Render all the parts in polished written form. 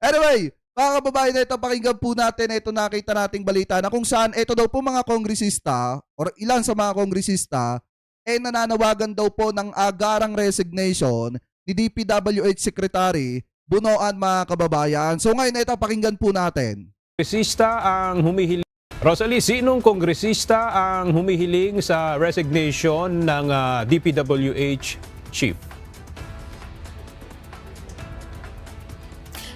Anyway, mga kababayan, ito pakinggan po natin, ito nakita nating balita na kung saan ito daw po mga kongresista or ilan sa mga kongresista nananawagan daw po ng agarang resignation ni DPWH Secretary Bunoan, mga kababayan. So ngayon ito pakinggan po natin. Kongresista ang humihiling. Rosalie, sinong kongresista ang humihiling sa resignation ng DPWH Chief?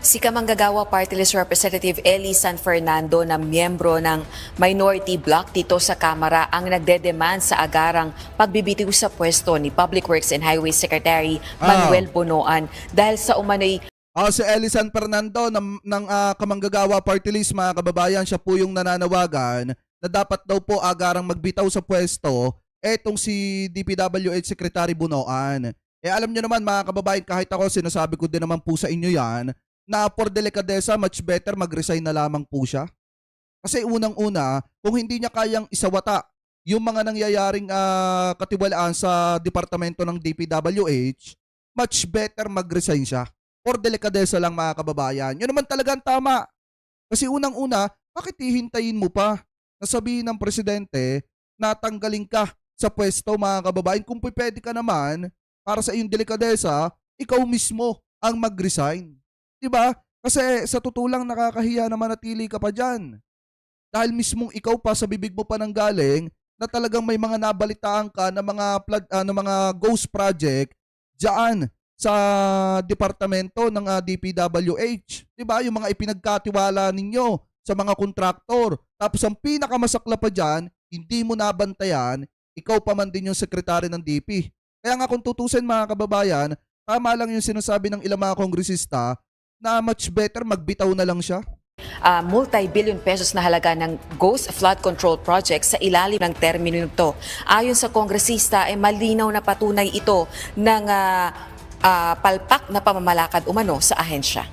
Si Kamanggagawa Party List Representative Ellie San Fernando na miyembro ng minority bloc dito sa Kamara ang nagdedemand sa agarang pagbibitiw sa pwesto ni Public Works and Highways Secretary Manuel Bunoan dahil sa umano'y Si Ellie San Fernando ng Kamanggagawa Party List, mga kababayan, siya po yung nananawagan na dapat daw po agarang magbitaw sa pwesto etong si DPWH Secretary Bunoan. Alam nyo naman, mga kababayan, kahit ako sinasabi ko din naman po sa inyo yan, na for delikadesa, much better mag-resign na lamang po siya. Kasi unang-una, kung hindi niya kayang isawata yung mga nangyayaring katiwalaan sa departamento ng DPWH, much better mag-resign siya. For delikadesa lang, mga kababayan. Yun naman talagang tama. Kasi unang-una, bakit hihintayin mo pa na sabihin ng presidente na tanggalin ka sa pwesto, mga kababayan? Kung pwede ka naman, para sa iyong delikadesa, ikaw mismo ang mag-resign. Diba? Kasi sa totoo lang nakakahiya na manatili ka pa dyan. Dahil mismong ikaw pa sa bibig mo pa nang galing na talagang may mga nabalitaan ka na mga ghost project dyan sa departamento ng DPWH. Diba? Yung mga ipinagkatiwala ninyo sa mga kontraktor. Tapos ang pinakamasakla pa dyan, hindi mo nabantayan, ikaw pa man din yung sekretary ng DP. Kaya nga kung tutusin, mga kababayan, tama lang yung sinasabi ng ilang mga kongresista na much better magbitaw na lang siya. multi-billion pesos na halaga ng Ghost Flood Control Project sa ilalim ng termino nito. Ayon sa kongresista, ay malinaw na patunay ito ng palpak na pamamalakad umano sa ahensya.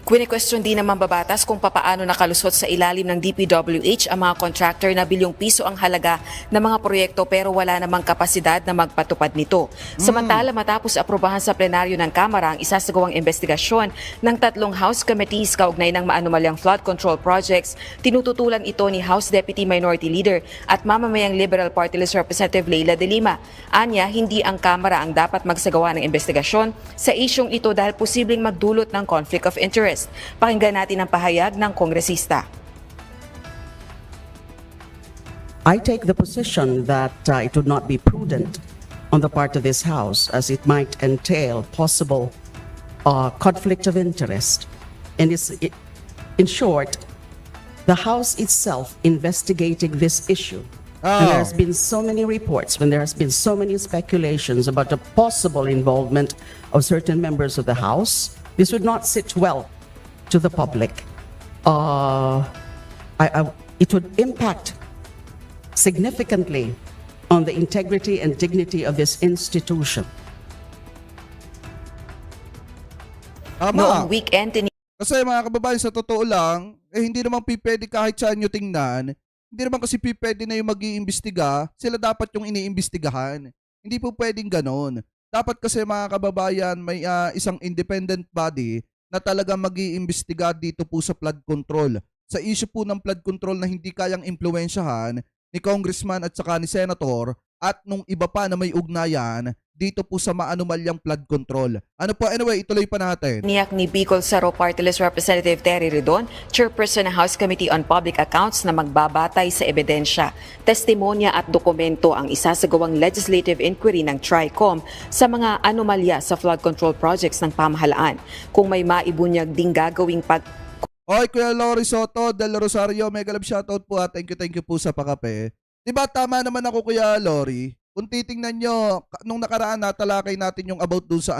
Kwini-question din ng mambabatas kung papaano nakalusot sa ilalim ng DPWH ang mga contractor na bilyong piso ang halaga ng mga proyekto pero wala namang kapasidad na magpatupad nito. Samantala, matapos aprobahan sa plenaryo ng Kamara ang isasagawang investigasyon ng 3 House Committees kaugnay ng maanumalyang flood control projects, tinututulan ito ni House Deputy Minority Leader at mamamayang Liberal Party List Representative Leila De Lima. Anya, hindi ang Kamara ang dapat magsagawa ng investigasyon sa isyong ito dahil posibleng magdulot ng conflict of interest. Pakinggan natin ang pahayag ng kongresista. I take the position that it would not be prudent on the part of this House as it might entail possible conflict of interest. And in short, the House itself investigating this issue. And there has been so many reports, when there has been so many speculations about the possible involvement of certain members of the House, this would not sit well to the public. It would impact significantly on the integrity and dignity of this institution. Noong weekend, Kasi mga kababayan, sa totoo lang, hindi naman pwede kahit saan nyo tingnan, hindi naman kasi pwede na yung mag-iimbestiga, sila dapat yung iniimbestigahan. Hindi po pwedeng ganon. Dapat kasi, mga kababayan, may isang independent body na talaga mag-iimbestiga dito po sa flood control. Sa issue po ng flood control na hindi kayang impluwensyahan ni congressman at saka ni senator at nung iba pa na may ugnayan dito po sa maanumalyang flood control. Ano po, anyway, ituloy pa natin. niyak ni Bicol Saro Party List Representative Terry Redon, chairperson ng House Committee on Public Accounts na magbabatay sa ebidensya, testimonya at dokumento ang isasagawang legislative inquiry ng TRICOM sa mga anomalya sa flood control projects ng pamahalaan. Kung may maibunyag ding gagawing Oy, Kuya Lori Soto del Rosario, mega love shoutout po. Thank you po sa pakape. Diba tama naman ako, Kuya Lori? Kung titingnan nyo, nung nakaraan natalakay natin yung about dun sa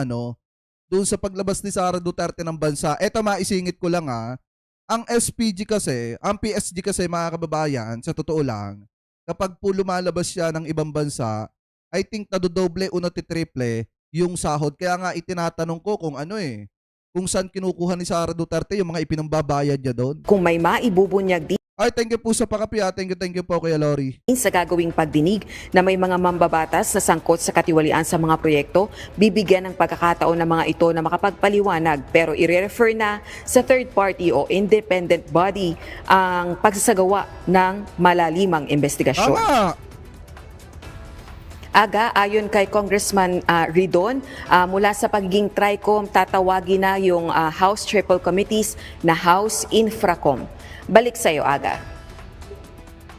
dun sa paglabas ni Sara Duterte ng bansa. Eto, maisingit ko lang ang SPG kasi, ang PSG kasi, mga kababayan, sa totoo lang, kapag po lumalabas siya ng ibang bansa, I think nadodoble o natitriple yung sahod. Kaya nga itinatanong ko kung kung saan kinukuha ni Sara Duterte yung mga ipinambabayad niya doon. Kung may maibubunyag din Ay, thank you po sa pakapi ha. Thank you po Kuya Lori. Sa gagawing pagdinig na may mga mambabatas na sangkot sa katiwalian sa mga proyekto, bibigyan ng pagkakataon ng mga ito na makapagpaliwanag pero i-refer na sa third party o independent body ang pagsasagawa ng malalimang investigasyon. Tama! Aga, ayon kay Congressman Ridon, mula sa pagiging TRICOM, tatawagin na yung House Triple Committees na House Infracom. Balik sa'yo, Aga.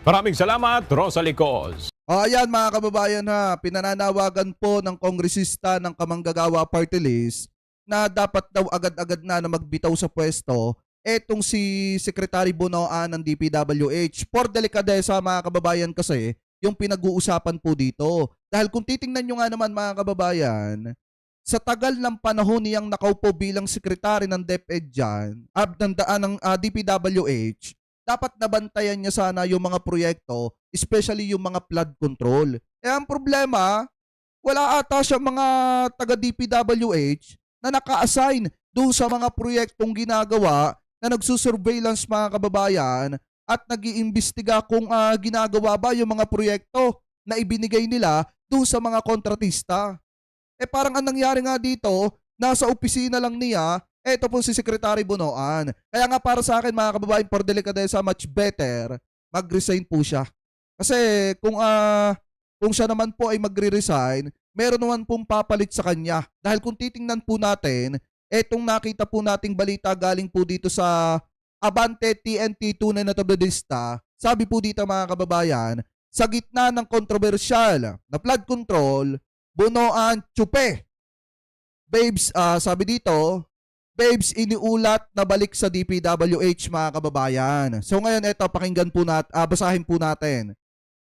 Maraming salamat, Rosalie Coz. Ayan mga kababayan ha, pinananawagan po ng kongresista ng Kamanggagawa Party List na dapat daw agad-agad na magbitaw sa pwesto etong si Secretary Bonoan ng DPWH. For delikadesa mga kababayan kasi yung pinag-uusapan po dito. Dahil kung titingnan nyo nga naman mga kababayan, sa tagal ng panahon niyang nakaupo bilang sekretary ng DepEd dyan, ng DPWH, dapat nabantayan niya sana yung mga proyekto, especially yung mga flood control. Eh ang problema, wala ata siya mga taga-DPWH na naka-assign doon sa mga proyektong ginagawa na nagsusurveillance mga kababayan at nag-iimbestiga kung ginagawa ba yung mga proyekto na ibinigay nila doon sa mga kontratista. Eh parang ang nangyari nga dito, nasa opisina lang niya, eto po si Secretary Bonoan. Kaya nga para sa akin mga kababayan, for delikadesa, much better, mag-resign po siya. Kasi kung siya naman po ay magre-resign, meron naman pong papalit sa kanya. Dahil kung titingnan po natin, etong nakita po nating balita galing po dito sa Abante TNT Tunay na Tabloidista, sabi po dito mga kababayan, sa gitna ng kontrobersyal na flood control, Bonoan tsupe. Babes, sabi dito, Babes iniulat na balik sa DPWH mga kababayan. So ngayon eto, pakinggan po natin, basahin po natin.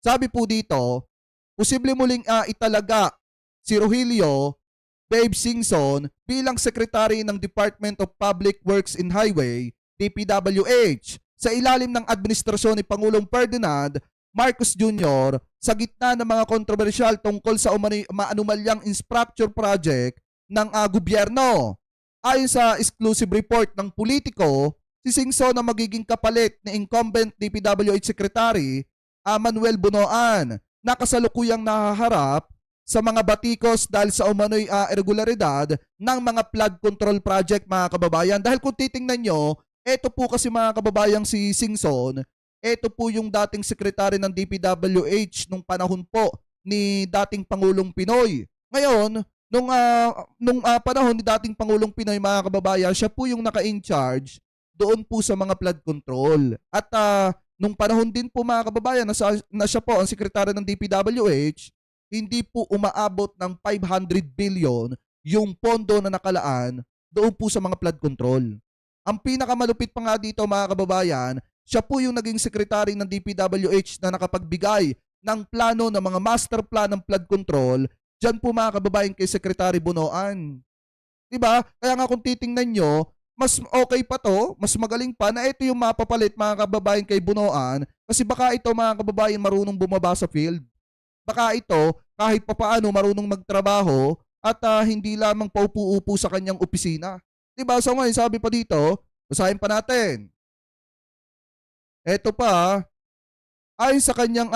Sabi po dito, posible muling italaga si Rogelio Babes Singson bilang Secretary ng Department of Public Works and Highway, DPWH, sa ilalim ng administrasyon ni Pangulong Ferdinand Marcos Jr. sa gitna ng mga kontrobersyal tungkol sa maanumalyang infrastructure project ng gobyerno. Ayon sa exclusive report ng Politico, si Singson na magiging kapalit ni incumbent DPWH Secretary Manuel Bonoan na kasalukuyang nahaharap sa mga batikos dahil sa umano'y irregularidad ng mga flood control project mga kababayan. Dahil kung titingnan nyo, eto po kasi mga kababayang si Singson, ito po yung dating sekretary ng DPWH nung panahon po ni dating Pangulong Pinoy. Ngayon, nung panahon ni dating Pangulong Pinoy mga kababayan, siya po yung naka-in-charge doon po sa mga flood control. At nung panahon din po mga kababayan na siya po ang sekretary ng DPWH, hindi po umaabot ng 500 billion yung pondo na nakalaan doon po sa mga flood control. Ang pinakamalupit pa nga dito mga kababayan, siya po yung naging sekretary ng DPWH na nakapagbigay ng plano ng mga master plan ng flood control dyan po mga kababayan kay Secretary Bonoan. Diba? Kaya nga kung titingnan nyo, mas okay pa to, mas magaling pa na ito yung mapapalit mga kababayan kay Bonoan kasi baka ito mga kababayan marunong bumaba sa field. Baka ito kahit papaano marunong magtrabaho at hindi lamang paupo-upo sa kanyang opisina. Diba? So ngayon sabi pa dito, basahin pa natin. Eto pa, ayon sa kanyang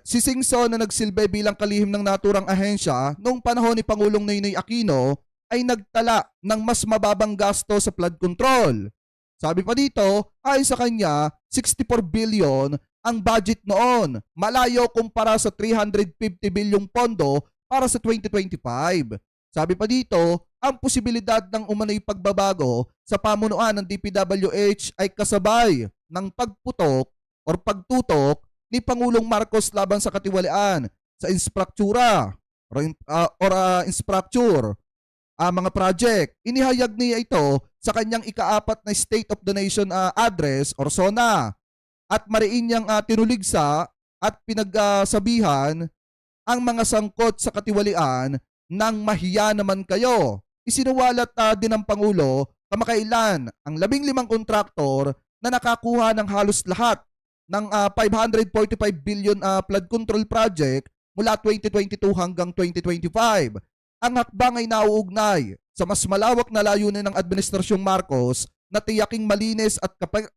si Singson na nagsilbi bilang kalihim ng naturang ahensya noong panahon ni Pangulong Noynoy Aquino ay nagtala ng mas mababang gasto sa flood control. Sabi pa dito, ayon sa kanya, 64 billion ang budget noon, malayo kumpara sa 350 bilyong pondo para sa 2025. Sabi pa dito, ang posibilidad ng umano'y pagbabago sa pamunuan ng DPWH ay kasabay ng pagputok or pagtutok ni Pangulong Marcos laban sa katiwalian sa infrastruktura or infrastructure mga project. Inihayag niya ito sa kanyang ika-4 na State of the Nation address or SONA at mariin niyang tinuligsa at pinagsabihan ang mga sangkot sa katiwalian ng mahiya naman kayo. Isinuwalat din ng Pangulo kamakailan ang 15 kontraktor na nakakuha ng halos lahat ng 545 billion flood control project mula 2022 hanggang 2025. Ang hakbang ay nauugnay sa mas malawak na layunin ng Administrasyong Marcos na tiyaking malinis at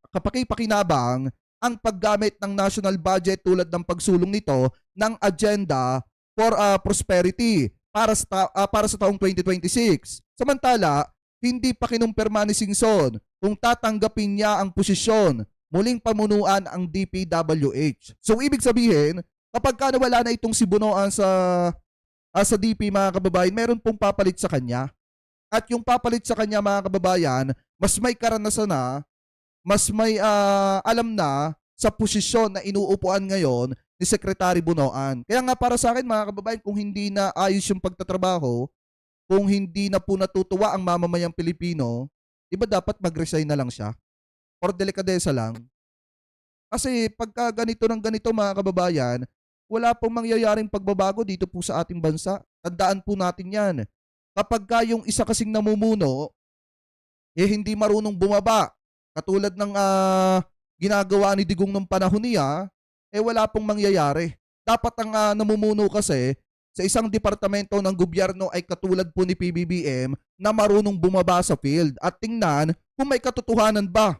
kapaki-pakinabang ang paggamit ng national budget tulad ng pagsulong nito ng agenda for prosperity para sa taong 2026. Samantala, hindi pa kinumpirma ni Singson kung tatanggapin niya ang posisyon muling pamunuan ang DPWH. So ibig sabihin, kapag nawala na itong si Bunoan sa DP mga kababayan, meron pong papalit sa kanya. At yung papalit sa kanya mga kababayan, mas may karanasan na, mas may alam na sa posisyon na inuupuan ngayon ni Secretary Bunoan. Kaya nga para sa akin mga kababayan, kung hindi na ayos yung pagtatrabaho, kung hindi na po natutuwa ang mamamayang Pilipino, di ba dapat mag-resign na lang siya? Or delikadesa lang? Kasi pagka ganito ng ganito mga kababayan, wala pong mangyayaring pagbabago dito po sa ating bansa. Tandaan po natin yan. Kapag yung isa kasing namumuno, hindi marunong bumaba, katulad ng ginagawa ni Digong nung panahon niya, wala pong mangyayari. Dapat ang namumuno kasi sa isang departamento ng gobyerno ay katulad po ni PBBM na marunong bumaba sa field at tingnan kung may katotohanan ba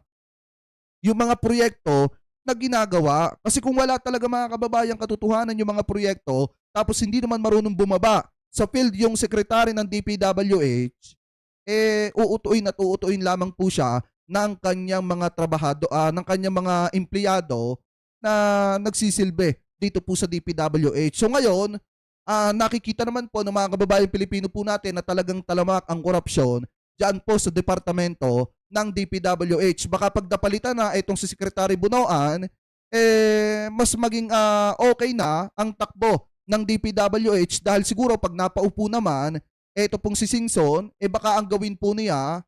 yung mga proyekto na ginagawa. Kasi kung wala talaga mga kababayan katotohanan yung mga proyekto, tapos hindi naman marunong bumaba sa field yung sekretary ng DPWH, uutuin at uutuin lamang po siya ng kanyang mga trabahado, ng kanyang mga empleyado na nagsisilbi dito po sa DPWH. So ngayon, nakikita naman po ng mga kababayan Pilipino po natin na talagang talamak ang korupsyon dyan po sa departamento ng DPWH. Baka pagdapalitan na itong si Secretary Bunoan, mas maging okay na ang takbo ng DPWH dahil siguro pag napaupo naman, ito pong si Singson, baka ang gawin po niya,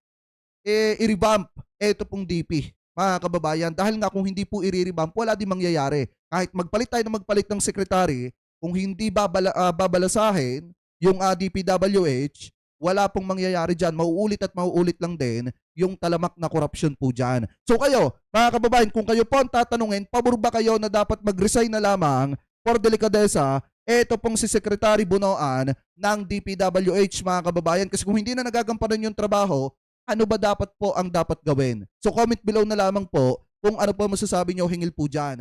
i-revamp ito pong DP. Mga kababayan, dahil nga kung hindi po i-revamp, wala din mangyayari. Kahit magpalit tayo ng magpalit ng secretary, kung hindi babalasahin yung DPWH, wala pong mangyayari dyan. Mauulit at mauulit lang din yung talamak na korupsyon po dyan. So kayo, mga kababayan, kung kayo po ang tatanungin, pabor ba kayo na dapat mag-resign na lamang for delikadesa, eto pong si Secretary Bunoan ng DPWH mga kababayan. Kasi kung hindi na nagagampanan yung trabaho, ano ba dapat po ang dapat gawin? So comment below na lamang po kung ano po masasabi nyo hingil po dyan.